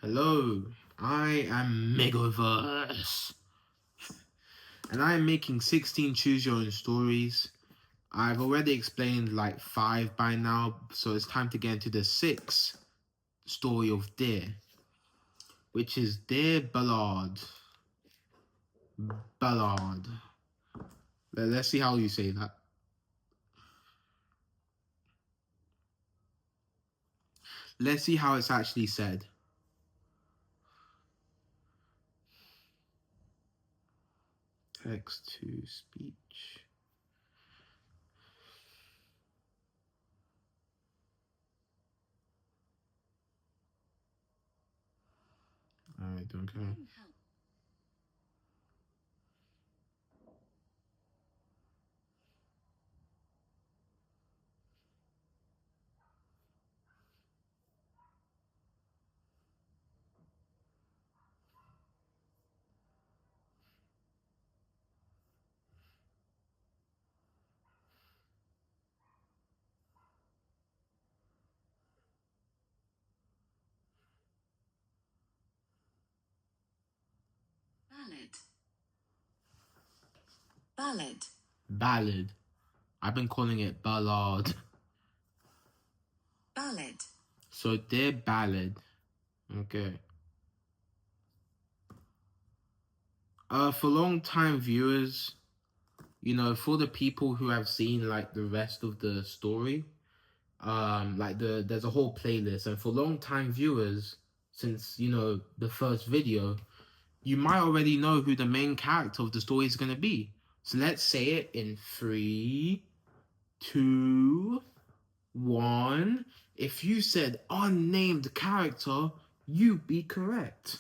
Hello, I am Megaverse, and I am making 16 choose your own stories. I've already explained like 5 by now, so it's time to get into the 6th story of Dear, which is Dear Ballad. Ballad. Let's see how you say that. Let's see how it's actually said. Text to speech. Alright, okay. Ballad. Ballad. I've been calling it Ballad. Ballad. So Dear Ballad. Okay. For long time viewers, for the people who have seen like the rest of the story, there's a whole playlist, and for long time viewers, since the first video, you might already know who the main character of the story is gonna be. So let's say it in 3, 2, 1. If you said unnamed character, you'd be correct.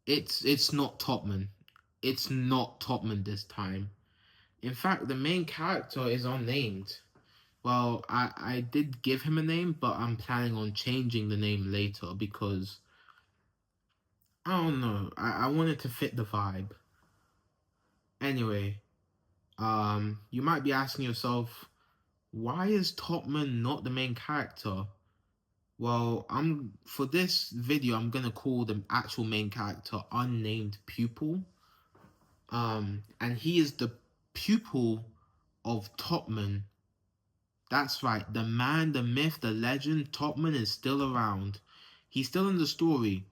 It's not Topman. It's not Topman this time. In fact, the main character is unnamed. Well, I did give him a name, but I'm planning on changing the name later because I don't know. I wanted to fit the vibe. Anyway, you might be asking yourself, why is Topman not the main character? Well, for this video, I'm gonna call the actual main character Unnamed Pupil. And he is the pupil of Topman. That's right, the man, the myth, the legend, Topman is still around. He's still in the story,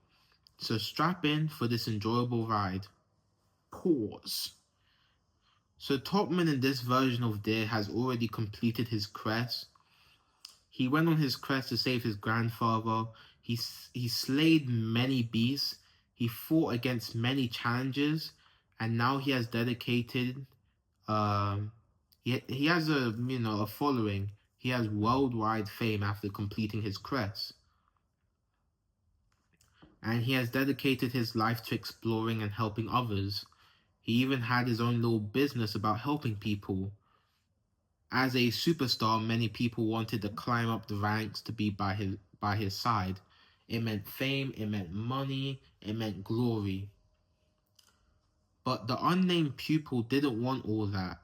so strap in for this enjoyable ride. Pause. So Topman in this version of Dear has already completed his quest. He went on his quest to save his grandfather. He slayed many beasts. He fought against many challenges, and now he has dedicated. He has a following. He has worldwide fame after completing his quest, and he has dedicated his life to exploring and helping others. He even had his own little business about helping people. As a superstar, many people wanted to climb up the ranks to be by his side. It meant fame, it meant money, it meant glory. But the unnamed pupil didn't want all that.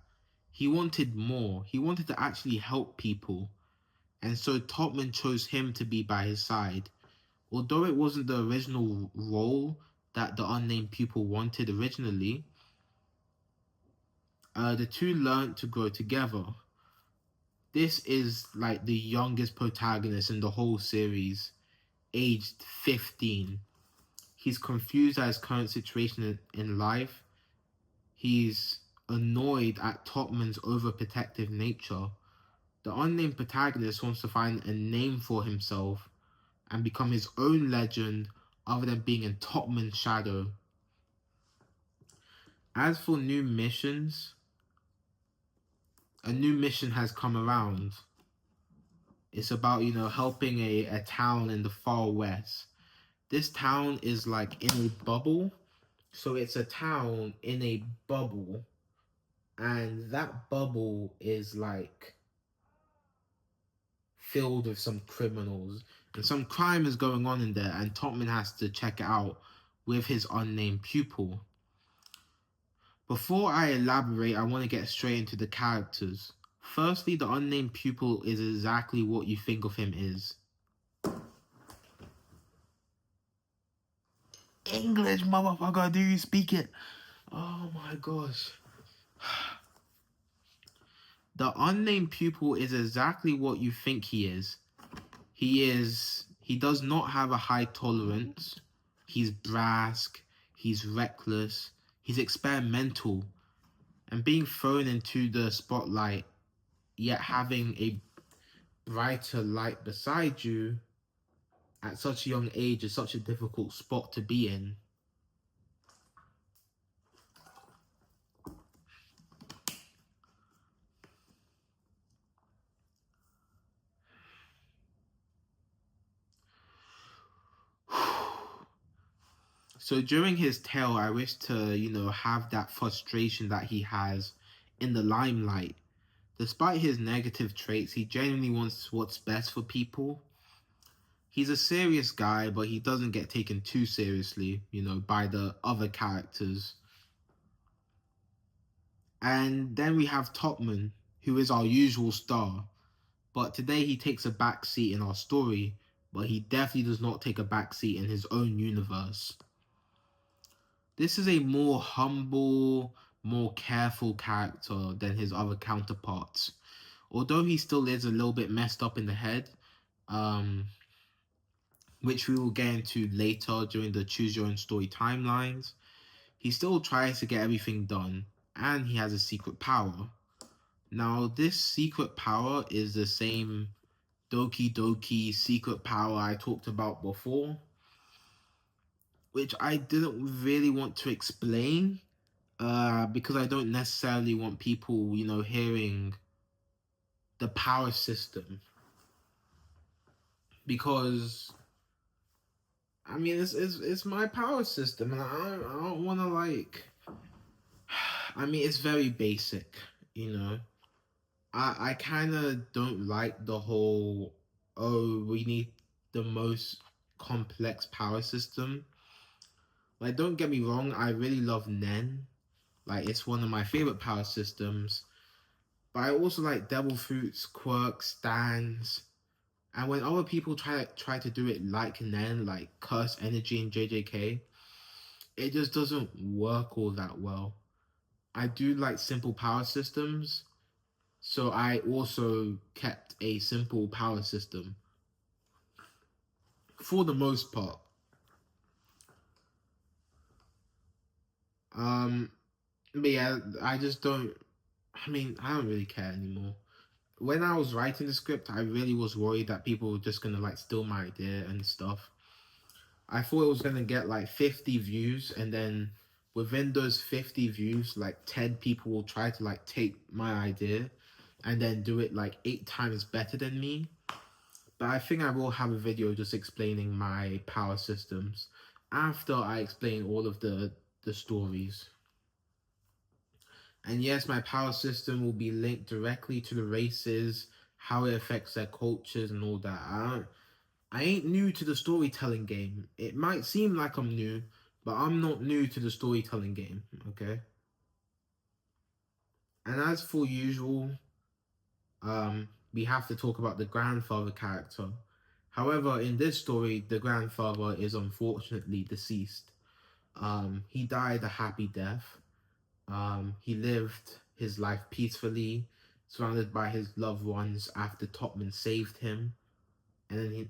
He wanted more. He wanted to actually help people. And so Topman chose him to be by his side. Although it wasn't the original role that the unnamed pupil wanted originally, the two learned to grow together. This is like the youngest protagonist in the whole series, aged 15. He's confused at his current situation in life. He's annoyed at Topman's overprotective nature. The unnamed protagonist wants to find a name for himself and become his own legend other than being in Topman's shadow. As for new missions, a new mission has come around. It's about, helping a town in the far west. This town is like in a bubble. So it's a town in a bubble. And that bubble is like filled with some criminals. And some crime is going on in there. And Topman has to check it out with his unnamed pupil. Before I elaborate, I want to get straight into the characters. Firstly, the unnamed pupil is exactly what you think of him is. English, motherfucker. Do you speak it? Oh my gosh. The unnamed pupil is exactly what you think he is. He does not have a high tolerance. He's brusque, he's reckless, he's experimental, and being thrown into the spotlight, yet having a brighter light beside you at such a young age is such a difficult spot to be in. So during his tale, I wish to, have that frustration that he has in the limelight. Despite his negative traits, he genuinely wants what's best for people. He's a serious guy, but he doesn't get taken too seriously, by the other characters. And then we have Topman, who is our usual star. But today he takes a back seat in our story, but he definitely does not take a back seat in his own universe. This is a more humble, more careful character than his other counterparts. Although he still is a little bit messed up in the head, which we will get into later during the Choose Your Own Story timelines, he still tries to get everything done, and he has a secret power. Now, this secret power is the same Doki Doki secret power I talked about before, which I didn't really want to explain, because I don't necessarily want people, hearing the power system. Because, I mean, it's my power system, and I don't want to, I mean, it's very basic, I kind of don't like the whole, oh, we need the most complex power system. Like, don't get me wrong, I really love Nen. Like, it's one of my favorite power systems. But I also like Devil Fruit's quirks, stands. And when other people try to do it like Nen, like Curse Energy and JJK, it just doesn't work all that well. I do like simple power systems, so I also kept a simple power system for the most part. But yeah, I just don't. I mean, I don't really care anymore. When I was writing the script, I really was worried that people were just gonna steal my idea and stuff. I thought it was gonna get 50 views, and then within those 50 views, 10 people will try to take my idea and then do it 8 times better than me. But I think I will have a video just explaining my power systems after I explain all of the stories. And yes, my power system will be linked directly to the races, how it affects their cultures and all that. I ain't new to the storytelling game. It might seem like I'm new, but I'm not new to the storytelling game, okay? And as for usual, we have to talk about the grandfather character. However, in this story, the grandfather is unfortunately deceased. He died a happy death. He lived his life peacefully, surrounded by his loved ones after Topman saved him. And then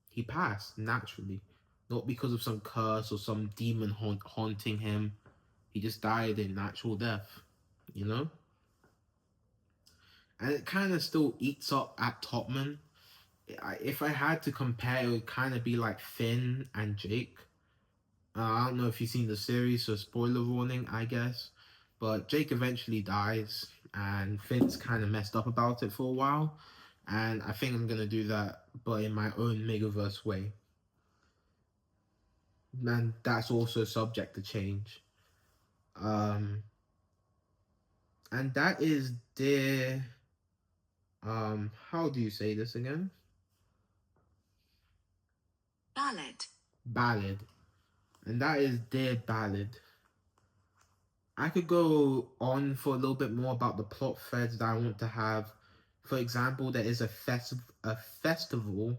he passed naturally. Not because of some curse or some demon haunting him. He just died a natural death, And it kind of still eats up at Topman. If I had to compare, it would kind of be like Finn and Jake. I don't know if you've seen the series, so spoiler warning, I guess. But Jake eventually dies, and Finn's kind of messed up about it for a while. And I think I'm going to do that, but in my own Megaverse way. And that's also subject to change. And that is Dear... how do you say this again? Ballad. Ballad. And that is Dear Ballad. I could go on for a little bit more about the plot threads that I want to have. For example, there is a festival.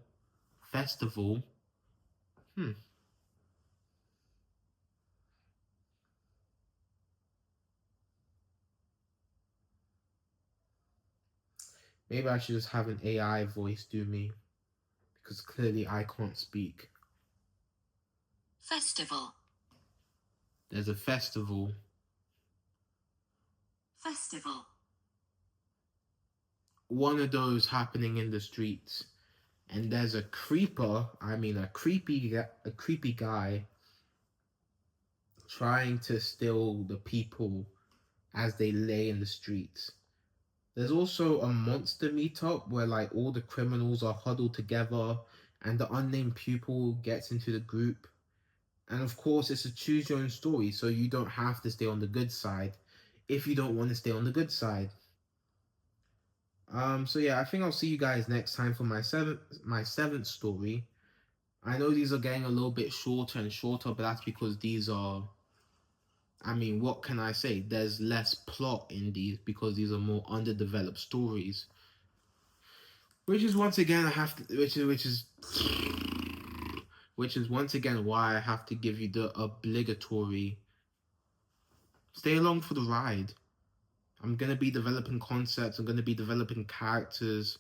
Maybe I should just have an AI voice do me, because clearly I can't speak. Festival. There's a festival. Festival. One of those happening in the streets. And there's a creeper, a creepy guy trying to steal the people as they lay in the streets. There's also a monster meetup where like all the criminals are huddled together and the unnamed pupil gets into the group. And of course, it's a choose your own story, so you don't have to stay on the good side if you don't want to stay on the good side. So yeah, I think I'll see you guys next time for my seventh story. I know these are getting a little bit shorter and shorter, but that's because these are, what can I say? There's less plot in these because these are more underdeveloped stories. Which is once again I have to, which is once again why I have to give you the obligatory stay along for the ride. I'm gonna be developing concepts. I'm gonna be developing characters.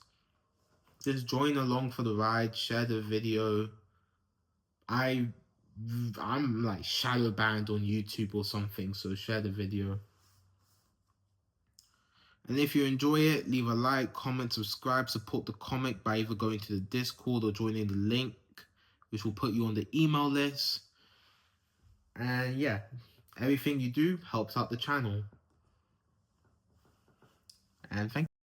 Just join along for the ride. Share the video. I'm like shadow banned on YouTube or something, so share the video. And if you enjoy it, leave a like, comment, subscribe, support the comic by either going to the Discord or joining the link, which will put you on the email list. And yeah, everything you do helps out the channel. And thank you.